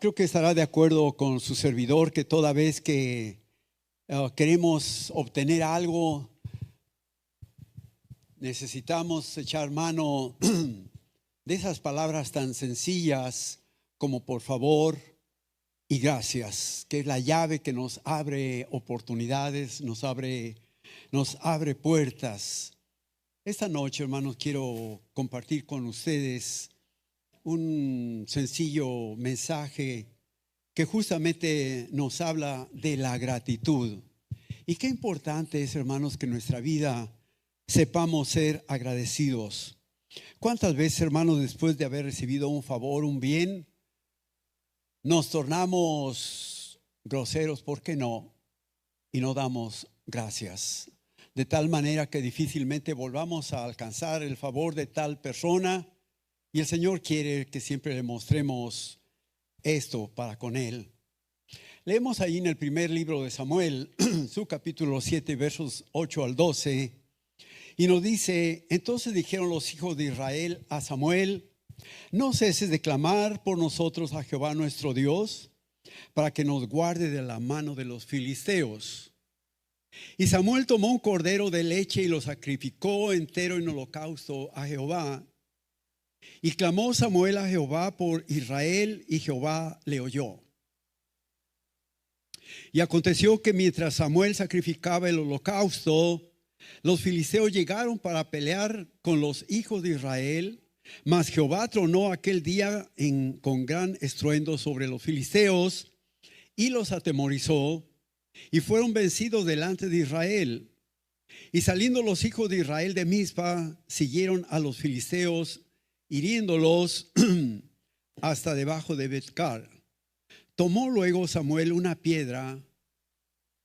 creo que estará de acuerdo con su servidor que toda vez que queremos obtener algo, necesitamos echar mano de esas palabras tan sencillas como por favor y gracias, que es la llave que nos abre oportunidades, nos abre puertas. Esta noche, hermanos, quiero compartir con ustedes un sencillo mensaje que justamente nos habla de la gratitud. Y qué importante es, hermanos, que en nuestra vida sepamos ser agradecidos. ¿Cuántas veces, hermanos, después de haber recibido un favor, un bien, nos tornamos groseros? ¿Por qué no? Y no damos gracias. De tal manera que difícilmente volvamos a alcanzar el favor de tal persona. Y el Señor quiere que siempre le mostremos esto para con Él. Leemos ahí en el primer libro de Samuel, su capítulo 7, versos 8 al 12. Y nos dice: entonces dijeron los hijos de Israel a Samuel: no ceses de clamar por nosotros a Jehová nuestro Dios, para que nos guarde de la mano de los filisteos. Y Samuel tomó un cordero de leche y lo sacrificó entero en holocausto a Jehová. Y clamó Samuel a Jehová por Israel, y Jehová le oyó. Y aconteció que mientras Samuel sacrificaba el holocausto, los filisteos llegaron para pelear con los hijos de Israel. Mas Jehová tronó aquel día con gran estruendo sobre los filisteos y los atemorizó, y fueron vencidos delante de Israel. Y saliendo los hijos de Israel de Mizpa, siguieron a los filisteos, hiriéndolos hasta debajo de Betcar. Tomó luego Samuel una piedra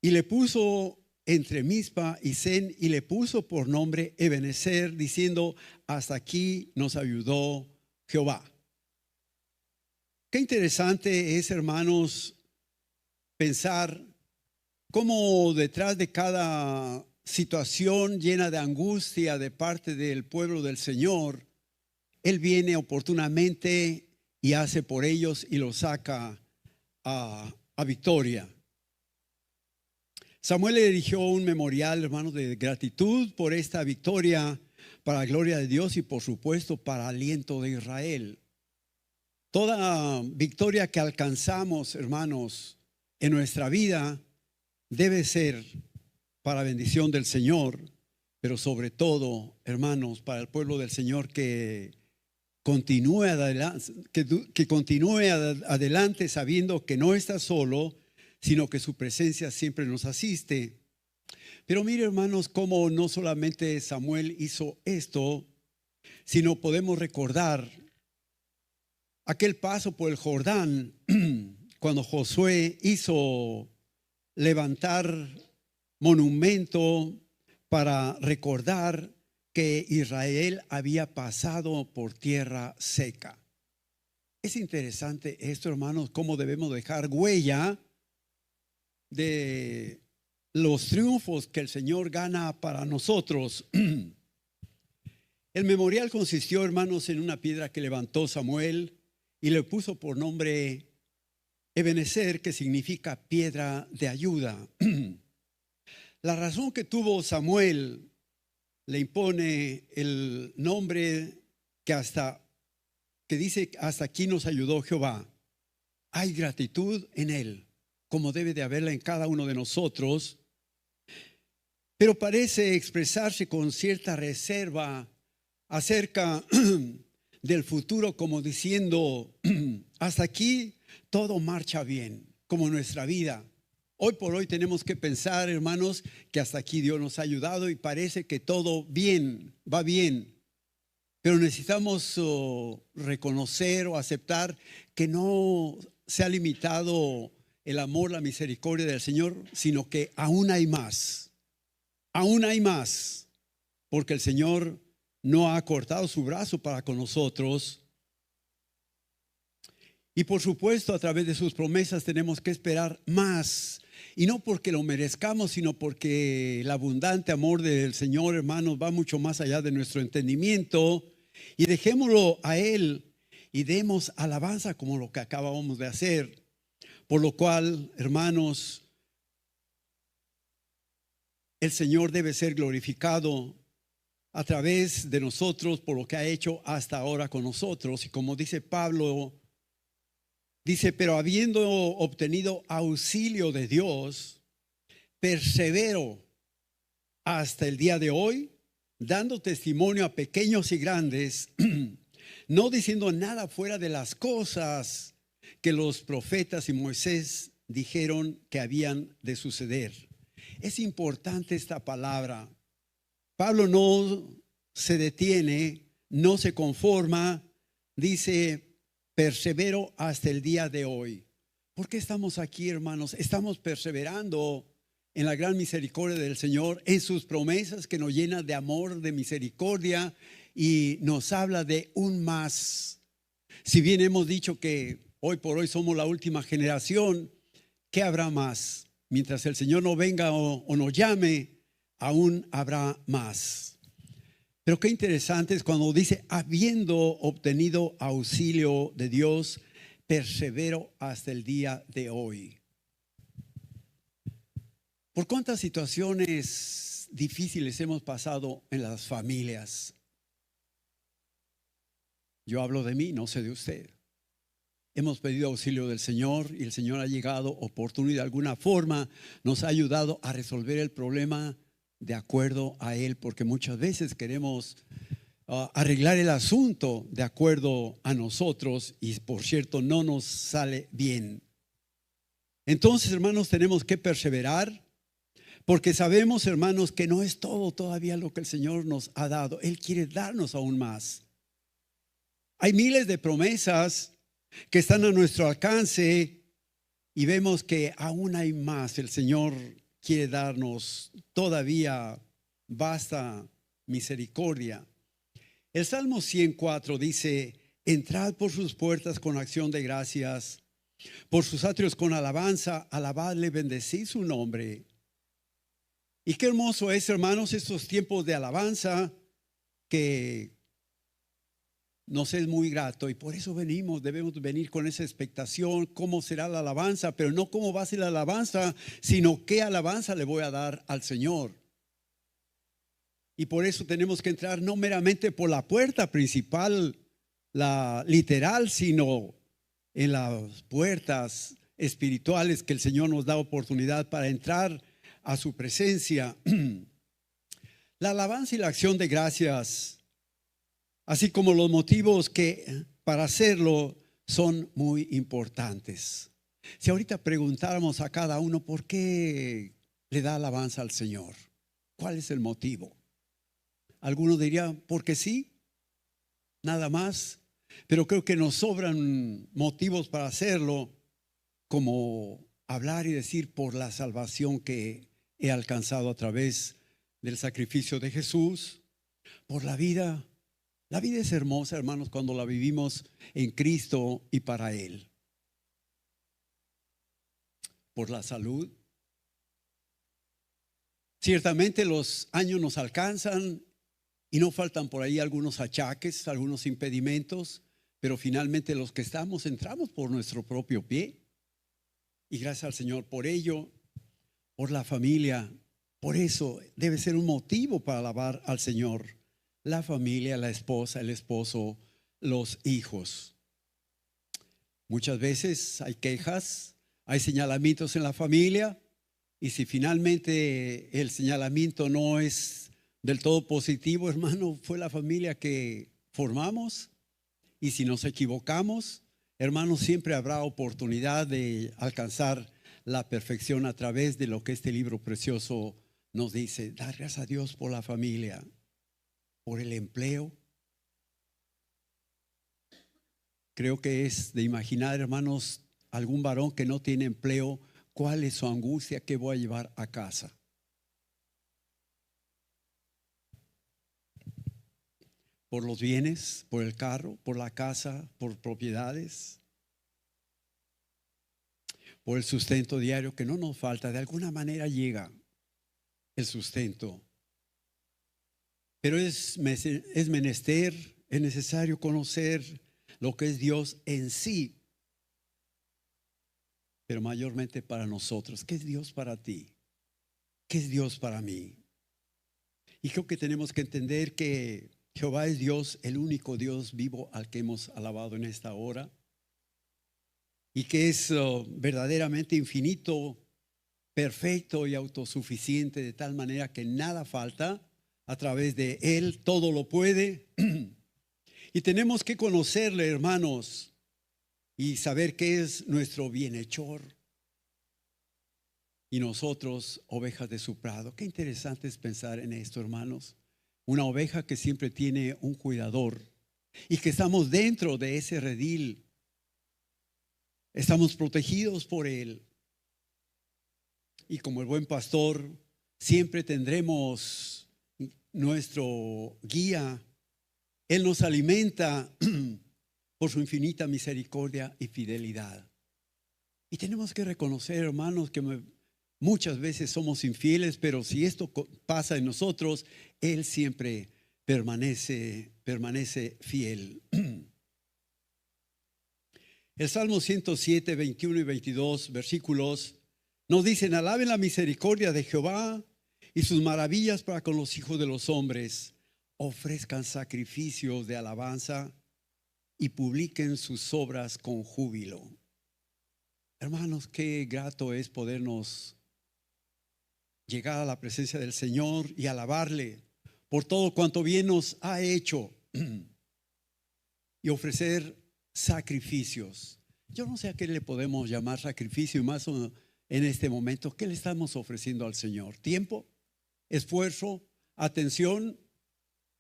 y le puso entre Mizpa y Sen, y le puso por nombre Ebenezer, diciendo: hasta aquí nos ayudó Jehová. Qué interesante es, hermanos, pensar cómo detrás de cada situación llena de angustia de parte del pueblo del Señor, Él viene oportunamente y hace por ellos y los saca a victoria. Samuel le erigió un memorial, hermanos, de gratitud por esta victoria, para la gloria de Dios y por supuesto para aliento de Israel. Toda victoria que alcanzamos, hermanos, en nuestra vida debe ser para bendición del Señor, pero sobre todo, hermanos, para el pueblo del Señor que continúe adelante, que continúe adelante sabiendo que no está solo, sino que su presencia siempre nos asiste. Pero mire, hermanos, cómo no solamente Samuel hizo esto, sino podemos recordar aquel paso por el Jordán cuando Josué hizo levantar monumento para recordar que Israel había pasado por tierra seca. Es interesante esto, hermanos, cómo debemos dejar huella de los triunfos que el Señor gana para nosotros. El memorial consistió, hermanos, en una piedra que levantó Samuel y le puso por nombre Ebenezer, que significa piedra de ayuda. La razón que tuvo Samuel le impone el nombre que dice: hasta aquí nos ayudó Jehová. Hay gratitud en él, como debe de haberla en cada uno de nosotros, pero parece expresarse con cierta reserva acerca del futuro, como diciendo: hasta aquí todo marcha bien, como en nuestra vida. Hoy por hoy tenemos que pensar, hermanos, que hasta aquí Dios nos ha ayudado y parece que todo bien, va bien. Pero necesitamos reconocer o aceptar que no se ha limitado el amor, la misericordia del Señor, sino que aún hay más. Aún hay más, porque el Señor no ha cortado su brazo para con nosotros. Y por supuesto, a través de sus promesas tenemos que esperar más. Y no porque lo merezcamos, sino porque el abundante amor del Señor, hermanos, va mucho más allá de nuestro entendimiento. Y dejémoslo a Él. y demos alabanza como lo que acabamos de hacer. Por lo cual, hermanos, el Señor debe ser glorificado a través de nosotros por lo que ha hecho hasta ahora con nosotros. Y como dice Pablo, dice, pero habiendo obtenido auxilio de Dios, persevero hasta el día de hoy, dando testimonio a pequeños y grandes, no diciendo nada fuera de las cosas que los profetas y Moisés dijeron que habían de suceder. Es importante esta palabra. Pablo no se detiene, no se conforma, dice, persevero hasta el día de hoy. ¿Por qué estamos aquí, hermanos? Estamos perseverando en la gran misericordia del Señor, en sus promesas que nos llena de amor, de misericordia y nos habla de un más. Si bien hemos dicho que hoy por hoy somos la última generación, ¿qué habrá más? Mientras el Señor no venga o nos llame, aún habrá más. Pero qué interesante es cuando dice, habiendo obtenido auxilio de Dios, persevero hasta el día de hoy. ¿Por cuántas situaciones difíciles hemos pasado en las familias? Yo hablo de mí, no sé de usted. Hemos pedido auxilio del Señor y el Señor ha llegado oportuno y de alguna forma nos ha ayudado a resolver el problema de acuerdo a Él, porque muchas veces queremos arreglar el asunto de acuerdo a nosotros y por cierto no nos sale bien. Entonces, hermanos, tenemos que perseverar porque sabemos, hermanos, que no es todo todavía lo que el Señor nos ha dado. Él quiere darnos aún más. Hay miles de promesas que están a nuestro alcance y vemos que aún hay más. El Señor quiere darnos todavía vasta misericordia. El Salmo 104 dice, entrad por sus puertas con acción de gracias, por sus atrios con alabanza, alabadle, bendecid su nombre. Y qué hermoso es, hermanos, estos tiempos de alabanza que nos es muy grato y por eso debemos venir con esa expectación, cómo será la alabanza, pero no cómo va a ser la alabanza, sino qué alabanza le voy a dar al Señor. Y por eso tenemos que entrar no meramente por la puerta principal, la literal, sino en las puertas espirituales que el Señor nos da oportunidad para entrar a su presencia. La alabanza y la acción de gracias, así como los motivos que para hacerlo son muy importantes. Si ahorita preguntáramos a cada uno por qué le da alabanza al Señor, ¿cuál es el motivo? Algunos dirían, porque sí, nada más. Pero creo que nos sobran motivos para hacerlo, como hablar y decir por la salvación que he alcanzado a través del sacrificio de Jesús, por la vida. La vida es hermosa, hermanos, cuando la vivimos en Cristo y para Él. Por la salud. Ciertamente los años nos alcanzan y no faltan por ahí algunos achaques, algunos impedimentos, pero finalmente los que entramos por nuestro propio pie. Y gracias al Señor por ello, por la familia. Por eso debe ser un motivo para alabar al Señor. La familia, la esposa, el esposo, los hijos. Muchas veces hay quejas, hay señalamientos en la familia, y si finalmente el señalamiento no es del todo positivo, hermano, fue la familia que formamos. Y si nos equivocamos, hermano, siempre habrá oportunidad de alcanzar la perfección a través de lo que este libro precioso nos dice. Dar gracias a Dios por la familia, por el empleo. Creo que es de imaginar, hermanos, algún varón que no tiene empleo, cuál es su angustia que voy a llevar a casa. Por los bienes, por el carro, por la casa, por propiedades, por el sustento diario que no nos falta. De alguna manera llega el sustento. Pero es menester, es necesario conocer lo que es Dios en sí, pero mayormente para nosotros. ¿Qué es Dios para ti? ¿Qué es Dios para mí? Y creo que tenemos que entender que Jehová es Dios, el único Dios vivo al que hemos alabado en esta hora, y que es verdaderamente infinito, perfecto y autosuficiente, de tal manera que nada falta. A través de Él todo lo puede. Y tenemos que conocerle, hermanos, y saber que es nuestro bienhechor y nosotros ovejas de su prado. Qué interesante es pensar en esto, hermanos. Una oveja que siempre tiene un cuidador y que estamos dentro de ese redil. Estamos protegidos por Él. Y como el buen pastor, siempre tendremos nuestro guía. Él nos alimenta por su infinita misericordia y fidelidad. Y tenemos que reconocer, hermanos, que muchas veces somos infieles, pero si esto pasa en nosotros, Él siempre permanece fiel. El Salmo 107, 21 y 22 versículos nos dicen: alaben la misericordia de Jehová y sus maravillas para con los hijos de los hombres. Ofrezcan sacrificios de alabanza y publiquen sus obras con júbilo. Hermanos, qué grato es podernos llegar a la presencia del Señor y alabarle por todo cuanto bien nos ha hecho y ofrecer sacrificios. Yo no sé a qué le podemos llamar sacrificio, y más en este momento. ¿Qué le estamos ofreciendo al Señor? ¿Tiempo? ¿Esfuerzo? ¿Atención?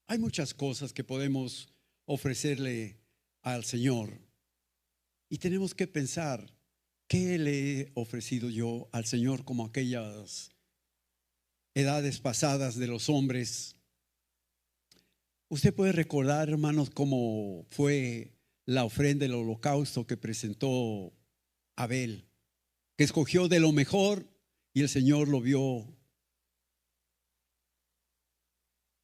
Hay muchas cosas que podemos ofrecerle al Señor. Y tenemos que pensar, ¿qué le he ofrecido yo al Señor como aquellas edades pasadas de los hombres? Usted puede recordar, hermanos, cómo fue la ofrenda del holocausto que presentó Abel, que escogió de lo mejor y el Señor lo vio,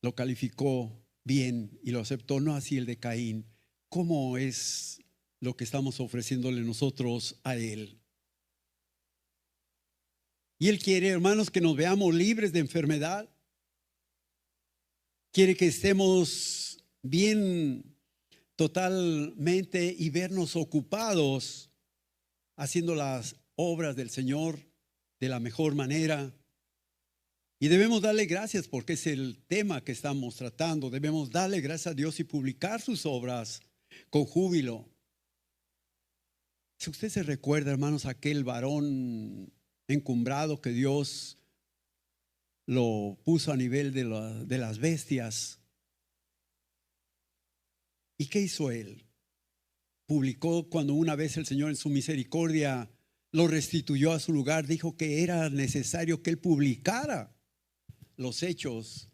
lo calificó bien y lo aceptó, no así el de Caín. ¿Cómo es lo que estamos ofreciéndole nosotros a Él? Y Él quiere, hermanos, que nos veamos libres de enfermedad. Quiere que estemos bien totalmente y vernos ocupados haciendo las obras del Señor de la mejor manera. Y debemos darle gracias porque es el tema que estamos tratando. Debemos darle gracias a Dios y publicar sus obras con júbilo. Si usted se recuerda, hermanos, aquel varón encumbrado que Dios lo puso a nivel de las bestias. ¿Y qué hizo él? Publicó cuando una vez el Señor en su misericordia lo restituyó a su lugar, dijo que era necesario que él publicara los hechos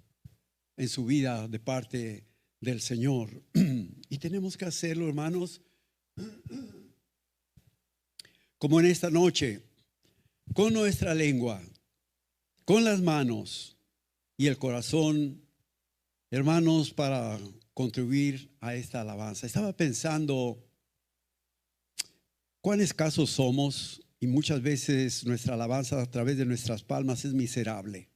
en su vida de parte del Señor. Y tenemos que hacerlo, hermanos, como en esta noche, con nuestra lengua, con las manos y el corazón, hermanos, para contribuir a esta alabanza. Estaba pensando cuán escasos somos y muchas veces nuestra alabanza a través de nuestras palmas es miserable.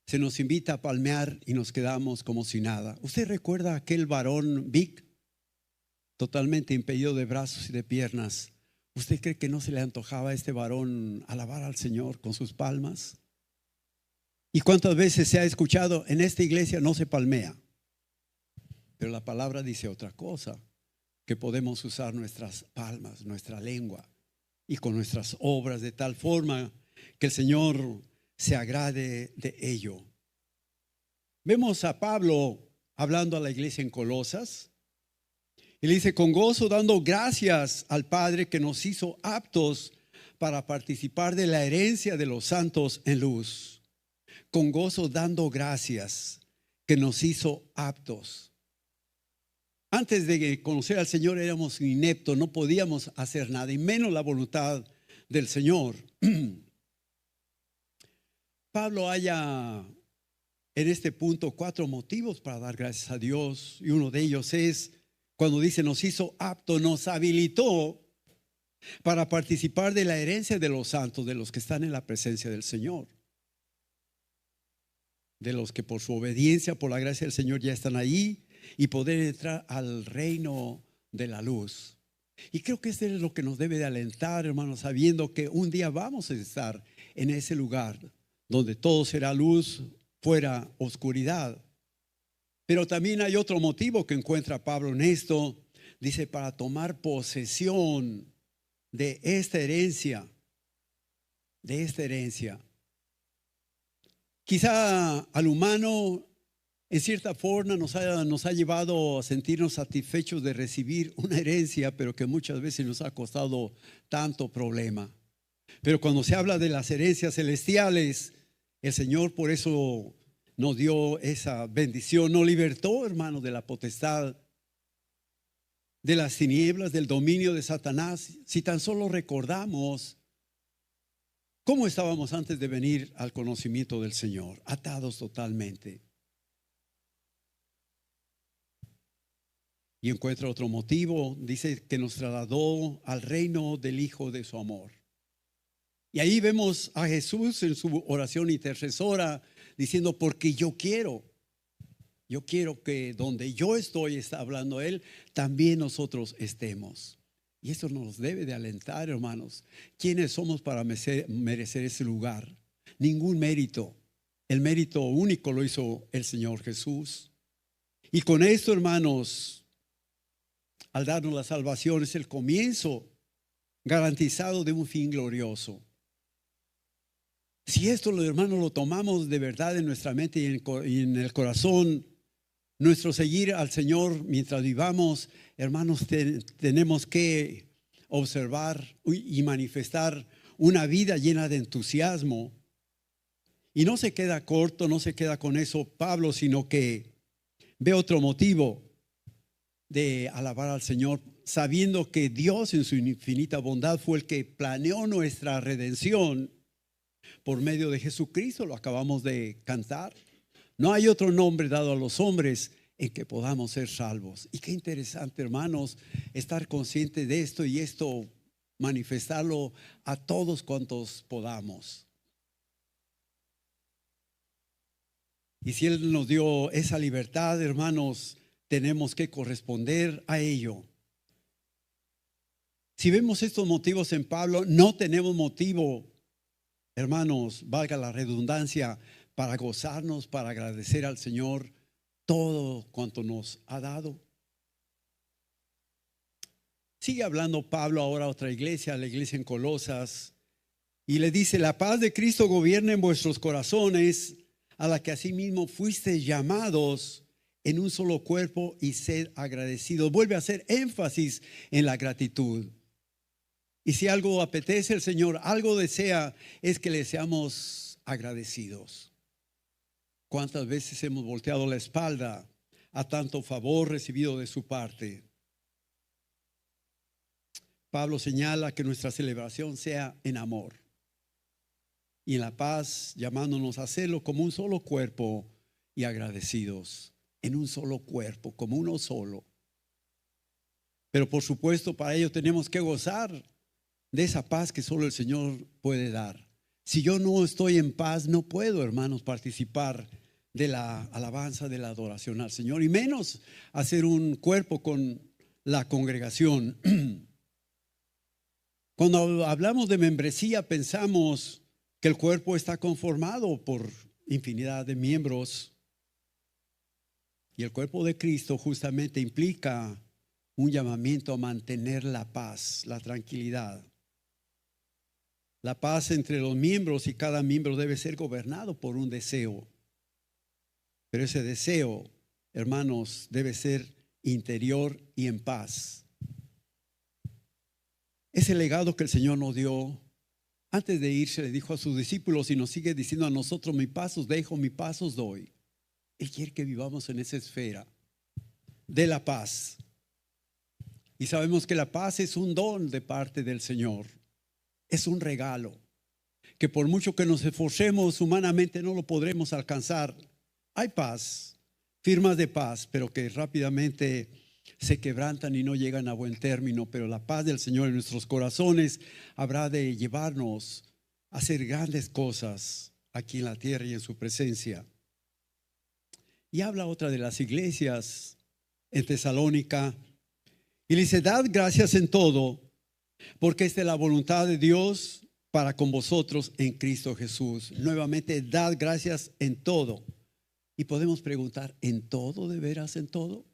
Se nos invita a palmear y nos quedamos como si nada. ¿Usted recuerda a aquel varón Vic, totalmente impedido de brazos y de piernas? ¿Usted cree que no se le antojaba a este varón alabar al Señor con sus palmas? ¿Y cuántas veces se ha escuchado en esta iglesia no se palmea? Pero la palabra dice otra cosa, que podemos usar nuestras palmas, nuestra lengua y con nuestras obras de tal forma que el Señor se agrade de ello. Vemos a Pablo hablando a la iglesia en Colosas y le dice: con gozo dando gracias al Padre que nos hizo aptos para participar de la herencia de los santos en luz. Con gozo dando gracias que nos hizo aptos. Antes de conocer al Señor éramos ineptos, no podíamos hacer nada, y menos la voluntad del Señor. Pablo halla en este punto 4 motivos para dar gracias a Dios, y uno de ellos es cuando dice nos hizo apto, nos habilitó para participar de la herencia de los santos, de los que están en la presencia del Señor, de los que por su obediencia, por la gracia del Señor ya están ahí y poder entrar al reino de la luz. Y creo que esto es lo que nos debe de alentar, hermanos, sabiendo que un día vamos a estar en ese lugar donde todo será luz, fuera oscuridad. Pero también hay otro motivo que encuentra Pablo en esto. Dice, para tomar posesión de esta herencia, de esta herencia. Quizá al humano, en cierta forma, nos ha llevado a sentirnos satisfechos de recibir una herencia, pero que muchas veces nos ha costado tanto problema. Pero cuando se habla de las herencias celestiales, el Señor por eso nos dio esa bendición, nos libertó, hermanos, de la potestad, de las tinieblas, del dominio de Satanás. Si tan solo recordamos cómo estábamos antes de venir al conocimiento del Señor, atados totalmente. Y encuentra otro motivo, dice que nos trasladó al reino del Hijo de su amor. Y ahí vemos a Jesús en su oración intercesora diciendo, porque yo quiero que donde yo estoy, está hablando Él, también nosotros estemos. Y esto nos debe de alentar, hermanos. ¿Quiénes somos para merecer ese lugar? Ningún mérito. El mérito único lo hizo el Señor Jesús. Y con esto, hermanos, al darnos la salvación, es el comienzo garantizado de un fin glorioso. Si esto, hermanos, lo tomamos de verdad en nuestra mente y en el corazón, nuestro seguir al Señor mientras vivamos, hermanos, tenemos que observar y manifestar una vida llena de entusiasmo. Y no se queda corto, no se queda con eso Pablo, sino que ve otro motivo de alabar al Señor, sabiendo que Dios en su infinita bondad fue el que planeó nuestra redención por medio de Jesucristo. Lo acabamos de cantar. No hay otro nombre dado a los hombres en que podamos ser salvos. Y qué interesante, hermanos, estar consciente de esto y esto manifestarlo a todos cuantos podamos. Y si Él nos dio esa libertad, hermanos, tenemos que corresponder a ello. Si vemos estos motivos en Pablo, no tenemos motivo, hermanos, valga la redundancia, para gozarnos, para agradecer al Señor todo cuanto nos ha dado. Sigue hablando Pablo ahora a otra iglesia, a la iglesia en Colosas, y le dice, la paz de Cristo gobierne en vuestros corazones, a la que asimismo fuisteis llamados en un solo cuerpo, y sed agradecidos. Vuelve a hacer énfasis en la gratitud. Y si algo apetece el Señor, algo desea, es que le seamos agradecidos. ¿Cuántas veces hemos volteado la espalda a tanto favor recibido de su parte? Pablo señala que nuestra celebración sea en amor y en la paz, llamándonos a hacerlo como un solo cuerpo y agradecidos, en un solo cuerpo, como uno solo. Pero por supuesto, para ello tenemos que gozar de esa paz que solo el Señor puede dar. Si yo no estoy en paz, no puedo, hermanos, participar de la alabanza, de la adoración al Señor, y menos hacer un cuerpo con la congregación. Cuando hablamos de membresía, pensamos que el cuerpo está conformado por infinidad de miembros, y el cuerpo de Cristo justamente implica un llamamiento a mantener la paz, la tranquilidad. La paz entre los miembros, y cada miembro debe ser gobernado por un deseo. Pero ese deseo, hermanos, debe ser interior y en paz. Ese legado que el Señor nos dio, antes de irse le dijo a sus discípulos, y nos sigue diciendo a nosotros, mi paz os dejo, mi paz os doy. Él quiere que vivamos en esa esfera de la paz. Y sabemos que la paz es un don de parte del Señor. Es un regalo que por mucho que nos esforcemos humanamente no lo podremos alcanzar. Hay paz, firmas de paz, pero que rápidamente se quebrantan y no llegan a buen término, pero la paz del Señor en nuestros corazones habrá de llevarnos a hacer grandes cosas aquí en la tierra y en su presencia. Y habla otra de las iglesias en Tesalónica y le dice: dad gracias en todo, porque esta es la voluntad de Dios para con vosotros en Cristo Jesús. Nuevamente, dad gracias en todo. Y podemos preguntar: ¿en todo? ¿De veras en todo?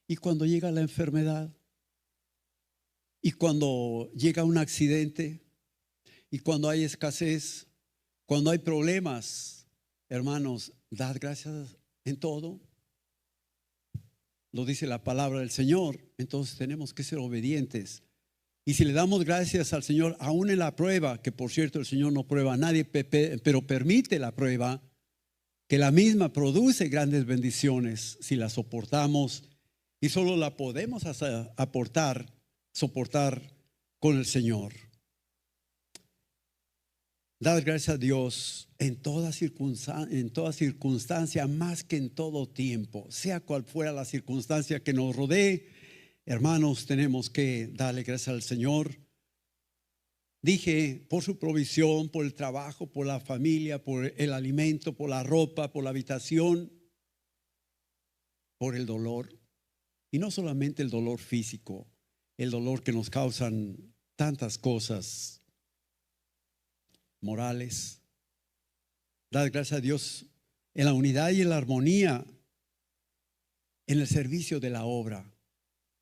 Y cuando llega la enfermedad, y cuando llega un accidente, y cuando hay escasez, cuando hay problemas, hermanos, dad gracias en todo. Lo dice la palabra del Señor. Entonces tenemos que ser obedientes. Y si le damos gracias al Señor, aún en la prueba, que por cierto el Señor no prueba a nadie, pero permite la prueba, que la misma produce grandes bendiciones si la soportamos, y solo la podemos soportar con el Señor. Dad gracias a Dios en toda circunstancia, más que en todo tiempo, sea cual fuera la circunstancia que nos rodee. Hermanos, tenemos que darle gracias al Señor. Dije, por su provisión, por el trabajo, por la familia, por el alimento, por la ropa, por la habitación, por el dolor. Y no solamente el dolor físico, el dolor que nos causan tantas cosas morales. Dad gracias a Dios en la unidad y en la armonía, en el servicio de la obra.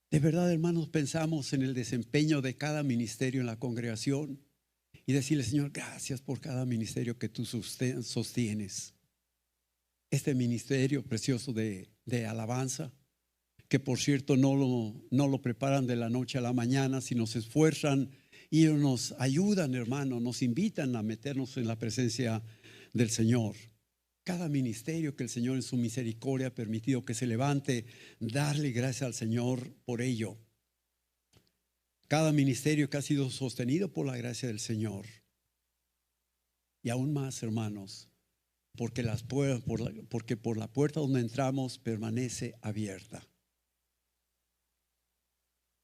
De verdad, hermanos, pensamos en el desempeño de cada ministerio en la congregación y decirle: Señor, gracias por cada ministerio que tú sostienes. Este ministerio precioso de alabanza, que por cierto no lo preparan de la noche a la mañana, sino se esfuerzan y nos ayudan, hermanos, nos invitan a meternos en la presencia del Señor. Cada ministerio que el Señor en su misericordia ha permitido que se levante, darle gracias al Señor por ello. Cada ministerio que ha sido sostenido por la gracia del Señor. Y aún más, hermanos, porque por la puerta donde entramos permanece abierta.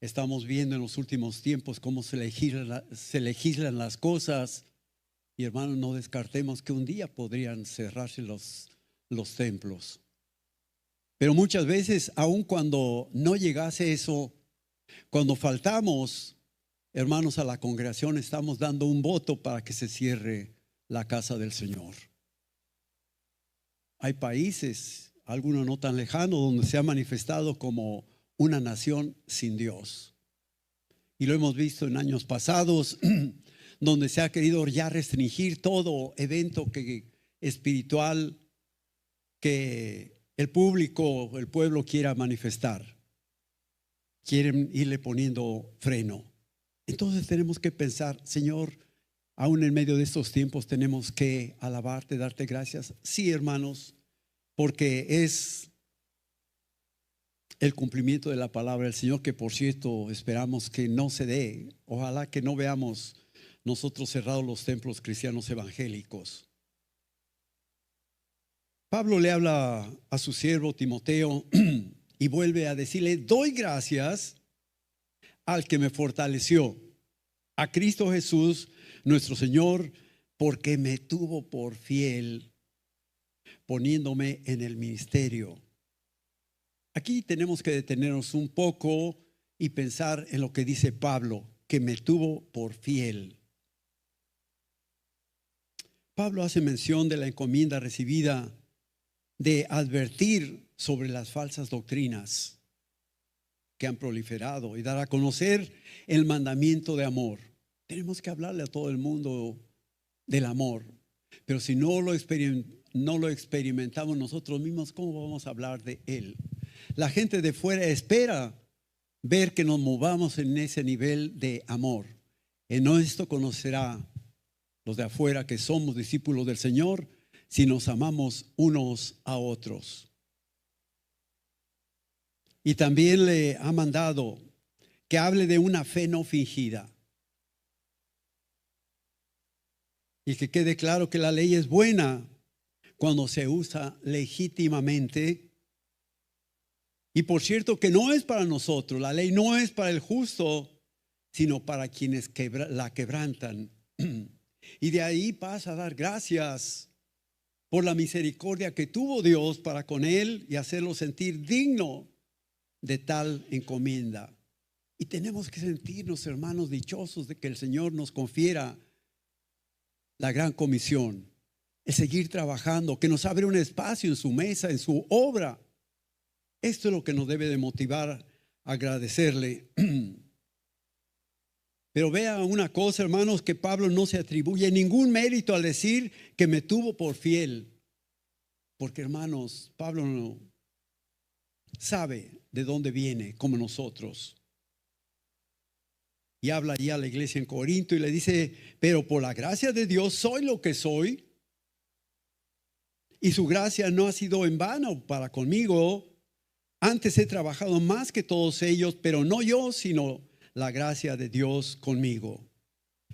Estamos viendo en los últimos tiempos cómo se legislan las cosas. Y hermanos, no descartemos que un día podrían cerrarse los templos. Pero muchas veces, aun cuando no llegase eso, cuando faltamos, hermanos, a la congregación, estamos dando un voto para que se cierre la casa del Señor. Hay países, algunos no tan lejanos, donde se ha manifestado como una nación sin Dios. Y lo hemos visto en años pasados, donde se ha querido ya restringir todo evento espiritual que el pueblo quiera manifestar. Quieren irle poniendo freno. Entonces tenemos que pensar: Señor, aún en medio de estos tiempos tenemos que alabarte, darte gracias. Sí, hermanos, porque es el cumplimiento de la palabra del Señor, que por cierto esperamos que no se dé. Ojalá que no veamos nosotros cerrados los templos cristianos evangélicos. Pablo le habla a su siervo Timoteo y vuelve a decirle: doy gracias al que me fortaleció, a Cristo Jesús nuestro Señor, porque me tuvo por fiel, poniéndome en el ministerio. Aquí tenemos que detenernos un poco y pensar en lo que dice Pablo, que me tuvo por fiel. Pablo hace mención de la encomienda recibida de advertir sobre las falsas doctrinas que han proliferado y dar a conocer el mandamiento de amor. Tenemos que hablarle a todo el mundo del amor, pero si no lo experimentamos nosotros mismos, ¿cómo vamos a hablar de él? La gente de fuera espera ver que nos movamos en ese nivel de amor. En esto conocerá los de afuera que somos discípulos del Señor, si nos amamos unos a otros. Y también le ha mandado que hable de una fe no fingida. Y que quede claro que la ley es buena cuando se usa legítimamente Y por cierto que no es para nosotros, la ley no es para el justo, sino para quienes la quebrantan. Y de ahí pasa a dar gracias por la misericordia que tuvo Dios para con él y hacerlo sentir digno de tal encomienda. Y tenemos que sentirnos, hermanos, dichosos de que el Señor nos confiera la gran comisión, el seguir trabajando, que nos abre un espacio en su mesa, en su obra. Esto es lo que nos debe de motivar a agradecerle. Pero vea una cosa, hermanos, que Pablo no se atribuye ningún mérito al decir que me tuvo por fiel. Porque, hermanos, Pablo no sabe de dónde viene, como nosotros. Y habla allí a la iglesia en Corinto y le dice, pero por la gracia de Dios soy lo que soy. Y su gracia no ha sido en vano para conmigo. Antes he trabajado más que todos ellos, pero no yo, sino la gracia de Dios conmigo.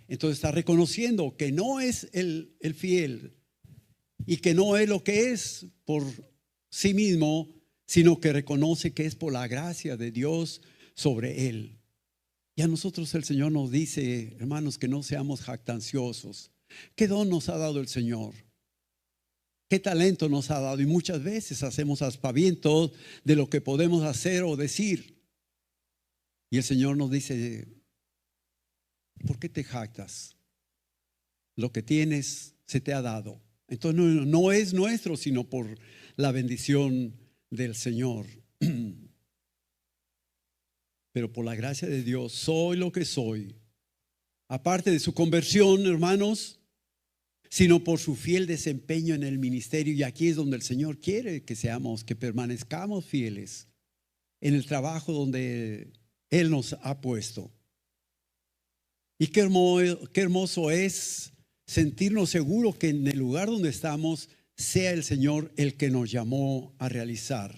Entonces está reconociendo que no es el fiel y que no es lo que es por sí mismo, sino que reconoce que es por la gracia de Dios sobre él. Y a nosotros el Señor nos dice, hermanos, que no seamos jactanciosos. ¿Qué don nos ha dado el Señor? ¿Qué talento nos ha dado? Y muchas veces hacemos aspavientos de lo que podemos hacer o decir. Y el Señor nos dice, ¿por qué te jactas? Lo que tienes se te ha dado. Entonces no es nuestro, sino por la bendición del Señor. Pero por la gracia de Dios soy lo que soy. Aparte de su conversión, hermanos, sino por su fiel desempeño en el ministerio. Y aquí es donde el Señor quiere que seamos, que permanezcamos fieles en el trabajo donde Él nos ha puesto. Y qué hermoso es sentirnos seguros que en el lugar donde estamos sea el Señor el que nos llamó a realizar.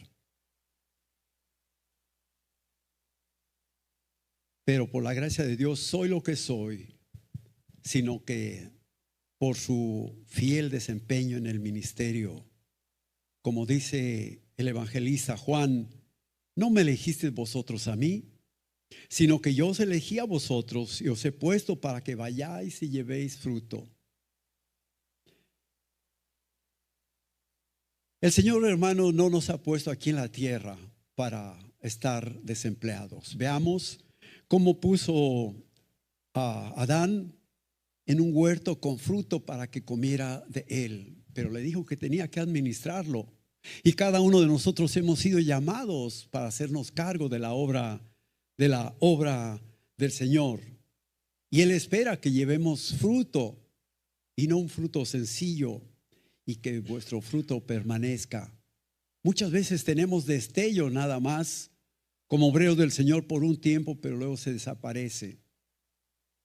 Pero por la gracia de Dios soy lo que soy, sino que por su fiel desempeño en el ministerio. Como dice el evangelista Juan, no me elegisteis vosotros a mí, sino que yo os elegí a vosotros y os he puesto para que vayáis y llevéis fruto. El Señor, hermano, no nos ha puesto aquí en la tierra para estar desempleados. Veamos cómo puso a Adán en un huerto con fruto para que comiera de él, pero le dijo que tenía que administrarlo. Y cada uno de nosotros hemos sido llamados para hacernos cargo de la obra del Señor. Y Él espera que llevemos fruto, y no un fruto sencillo, y que vuestro fruto permanezca. Muchas veces tenemos destello nada más como obreros del Señor por un tiempo, pero luego se desaparece.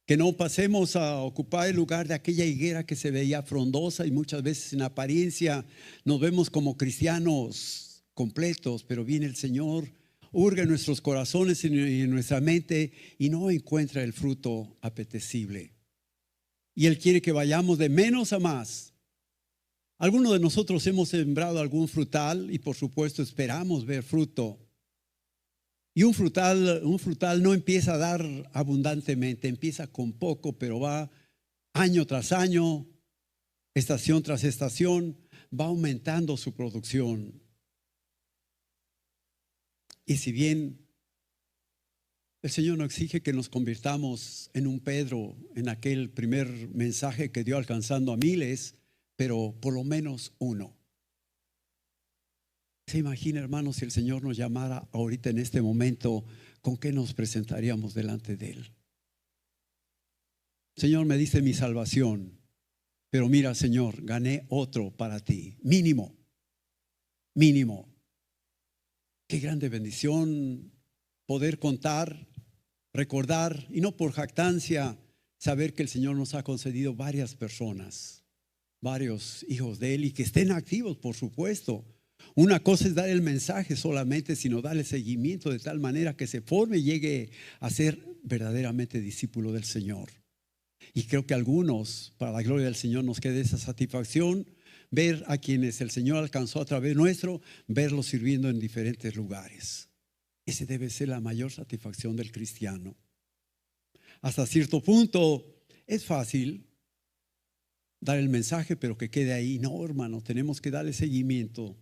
Que no pasemos a ocupar el lugar de aquella higuera que se veía frondosa y muchas veces en apariencia nos vemos como cristianos completos, pero viene el Señor, hurga en nuestros corazones y en nuestra mente y no encuentra el fruto apetecible. Y Él quiere que vayamos de menos a más. Algunos de nosotros hemos sembrado algún frutal y por supuesto esperamos ver fruto. Y un frutal no empieza a dar abundantemente, empieza con poco, pero va año tras año, estación tras estación, va aumentando su producción. Y si bien el Señor no exige que nos convirtamos en un Pedro en aquel primer mensaje que dio alcanzando a miles, pero por lo menos uno. ¿Se imagina, hermanos, si el Señor nos llamara ahorita en este momento, con qué nos presentaríamos delante de Él? Señor, me diste mi salvación, pero mira, Señor, gané otro para ti, mínimo. Qué grande bendición poder contar, recordar, y no por jactancia, saber que el Señor nos ha concedido varias personas, varios hijos de Él, y que estén activos, por supuesto. Una cosa es dar el mensaje solamente, sino darle seguimiento de tal manera que se forme y llegue a ser verdaderamente discípulo del Señor. Y creo que algunos, para la gloria del Señor, nos quede esa satisfacción, ver a quienes el Señor alcanzó a través nuestro, verlos sirviendo en diferentes lugares. Ese debe ser la mayor satisfacción del cristiano. Hasta cierto punto es fácil dar el mensaje, pero que quede ahí. No, hermano, tenemos que darle seguimiento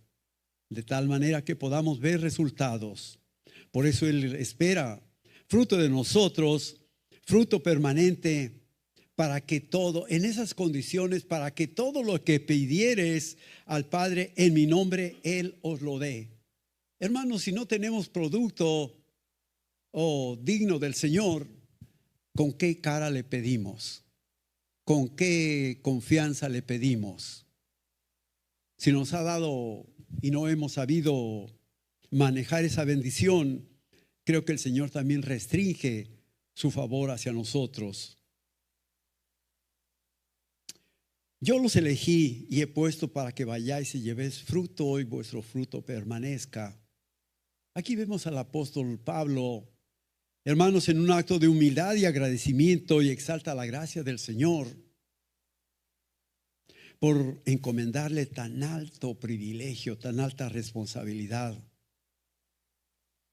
de tal manera que podamos ver resultados. Por eso Él espera fruto de nosotros, fruto permanente, para que todo, en esas condiciones, para que todo lo que pidieres al Padre en mi nombre, Él os lo dé. Hermanos, si no tenemos producto digno del Señor, ¿con qué cara le pedimos? ¿Con qué confianza le pedimos? Si nos ha dado y no hemos sabido manejar esa bendición, creo que el Señor también restringe su favor hacia nosotros. Yo los elegí y he puesto para que vayáis y llevéis fruto y vuestro fruto permanezca. Aquí vemos al apóstol Pablo, hermanos, en un acto de humildad y agradecimiento, y exalta la gracia del Señor por encomendarle tan alto privilegio, tan alta responsabilidad,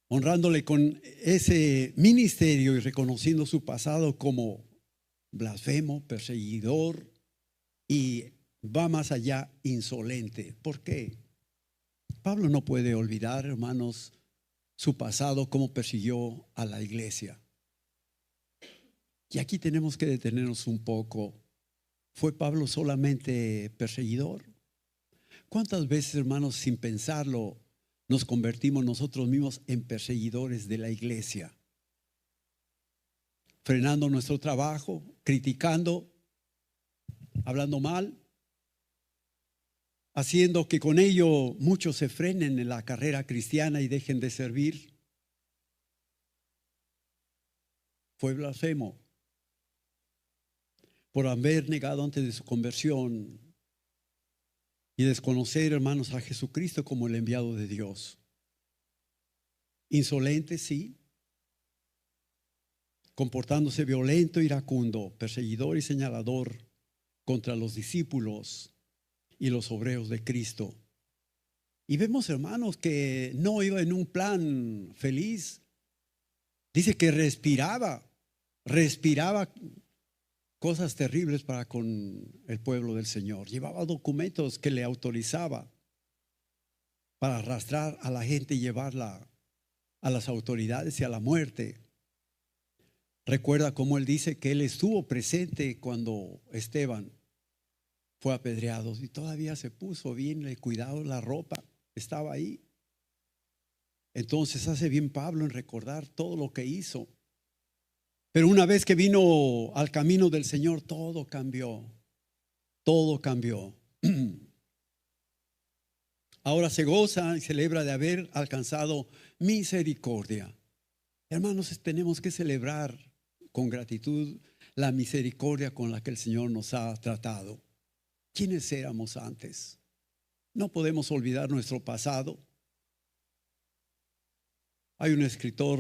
honrándole con ese ministerio y reconociendo su pasado como blasfemo, perseguidor, y va más allá, insolente. ¿Por qué? Pablo no puede olvidar, hermanos, su pasado, cómo persiguió a la iglesia. Y aquí tenemos que detenernos un poco. ¿Fue Pablo solamente perseguidor? ¿Cuántas veces, hermanos, sin pensarlo, nos convertimos nosotros mismos en perseguidores de la iglesia? Frenando nuestro trabajo, criticando, hablando mal, haciendo que con ello muchos se frenen en la carrera cristiana y dejen de servir. Fue blasfemo por haber negado antes de su conversión y desconocer, hermanos, a Jesucristo como el enviado de Dios. Insolente, sí, comportándose violento, iracundo, perseguidor y señalador contra los discípulos y los obreros de Cristo. Y vemos, hermanos, que no iba en un plan feliz. Dice que respiraba cosas terribles para con el pueblo del Señor. Llevaba documentos que le autorizaba para arrastrar a la gente y llevarla a las autoridades y a la muerte. Recuerda cómo él dice que él estuvo presente cuando Esteban fue apedreado y todavía se puso bien, le cuidado la ropa, estaba ahí. Entonces hace bien Pablo en recordar todo lo que hizo. Pero una vez que vino al camino del Señor, todo cambió. Todo cambió. Ahora se goza y celebra de haber alcanzado misericordia. Hermanos, tenemos que celebrar con gratitud la misericordia con la que el Señor nos ha tratado. ¿Quiénes éramos antes? No podemos olvidar nuestro pasado. Hay un escritor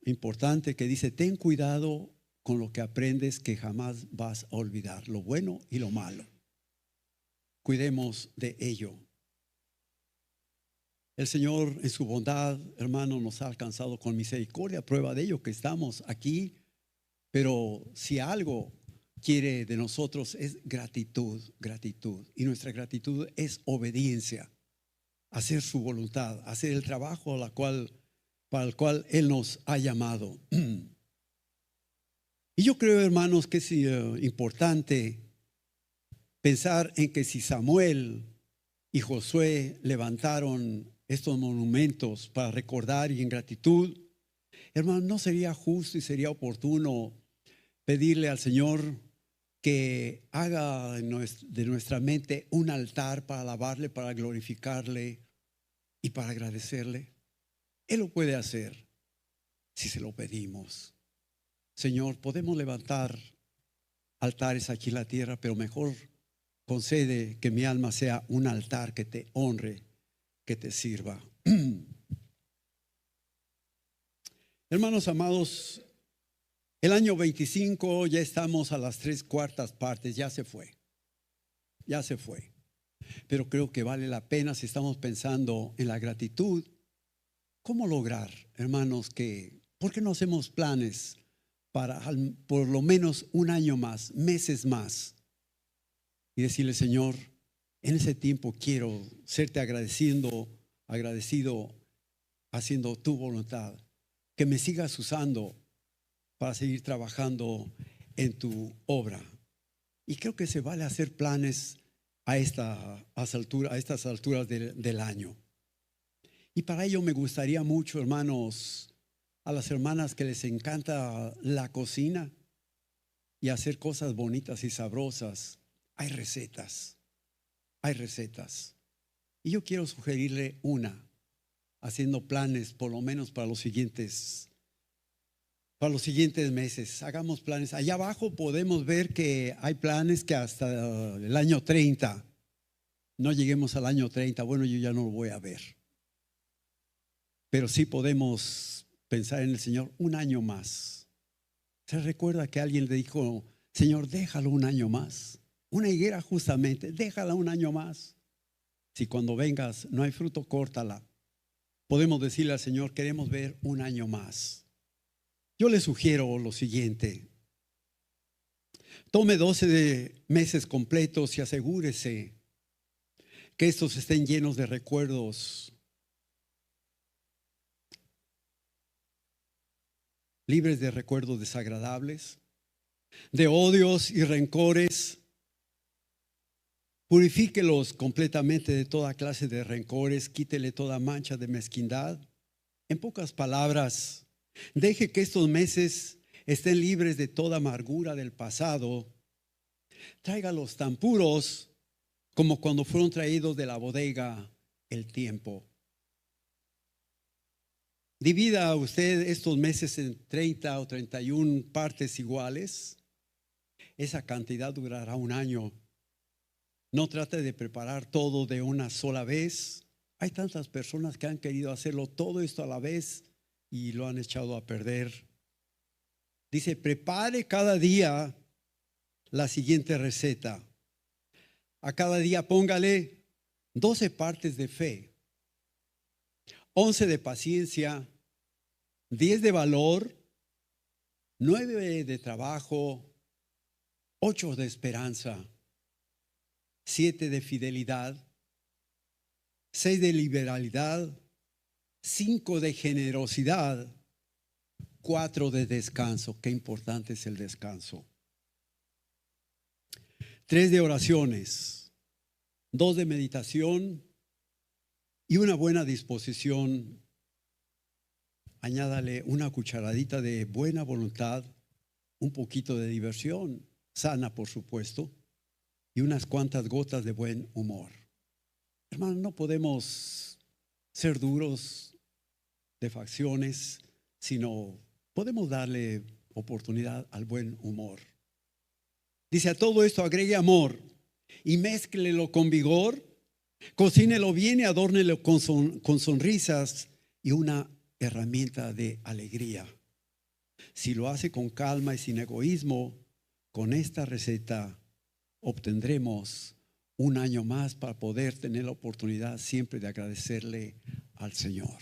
importante que dice: ten cuidado con lo que aprendes, que jamás vas a olvidar, lo bueno y lo malo. Cuidemos de ello. El Señor en su bondad, hermano, nos ha alcanzado con misericordia, prueba de ello que estamos aquí. Pero si algo quiere de nosotros es gratitud. Y nuestra gratitud es obediencia, hacer su voluntad, hacer el trabajo para el cual Él nos ha llamado. Y yo creo, hermanos, que es importante pensar en que si Samuel y Josué levantaron estos monumentos para recordar y en gratitud, hermano, ¿no sería justo y sería oportuno pedirle al Señor que haga de nuestra mente un altar para alabarle, para glorificarle y para agradecerle? Él lo puede hacer si se lo pedimos. Señor, podemos levantar altares aquí en la tierra, pero mejor concede que mi alma sea un altar que te honre, que te sirva. Hermanos amados, el año 25 ya estamos a las 3/4 partes, ya se fue. Pero creo que vale la pena si estamos pensando en la gratitud, ¿Cómo lograr, hermanos, por qué no hacemos planes para por lo menos un año más, meses más? Y decirle, Señor, en ese tiempo quiero serte agradecido haciendo tu voluntad, que me sigas usando para seguir trabajando en tu obra. Y creo que se vale hacer planes a estas alturas del año. Y para ello me gustaría mucho, hermanos, a las hermanas que les encanta la cocina y hacer cosas bonitas y sabrosas, hay recetas. Y yo quiero sugerirle haciendo planes por lo menos para los siguientes meses. Hagamos planes. Allá abajo podemos ver que hay planes que hasta el año 30, no lleguemos al año 30, bueno, yo ya no lo voy a ver. Pero sí podemos pensar en el Señor un año más. ¿Se recuerda que alguien le dijo, Señor, déjalo un año más? Una higuera justamente, déjala un año más. Si cuando vengas no hay fruto, córtala. Podemos decirle al Señor, queremos ver un año más. Yo le sugiero lo siguiente: tome 12 meses completos y asegúrese que estos estén llenos de recuerdos, libres de recuerdos desagradables, de odios y rencores. Purifíquelos completamente de toda clase de rencores, quítele toda mancha de mezquindad. En pocas palabras, deje que estos meses estén libres de toda amargura del pasado. Tráigalos tan puros como cuando fueron traídos de la bodega el tiempo. Divida usted estos meses en 30 o 31 partes iguales. Esa cantidad durará un año. No trate de preparar todo de una sola vez. Hay tantas personas que han querido hacerlo todo esto a la vez y lo han echado a perder. Dice, prepare cada día la siguiente receta. A cada día póngale 12 partes de fe, 11 de paciencia, 10 de valor, 9 de trabajo, 8 de esperanza, 7 de fidelidad, 6 de liberalidad, 5 de generosidad, 4 de descanso. Qué importante es el descanso. 3 de oraciones, 2 de meditación y una buena disposición. Añádale una cucharadita de buena voluntad, un poquito de diversión, sana por supuesto, y unas cuantas gotas de buen humor. Hermano, no podemos ser duros de facciones, sino podemos darle oportunidad al buen humor. Dice, a todo esto agregue amor y mézclelo con vigor, cocínelo bien y adórnelo con sonrisas y una herramienta de alegría. Si lo hace con calma y sin egoísmo, con esta receta obtendremos un año más para poder tener la oportunidad siempre de agradecerle al Señor.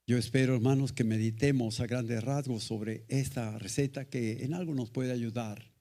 Yo espero, hermanos, que meditemos a grandes rasgos sobre esta receta que en algo nos puede ayudar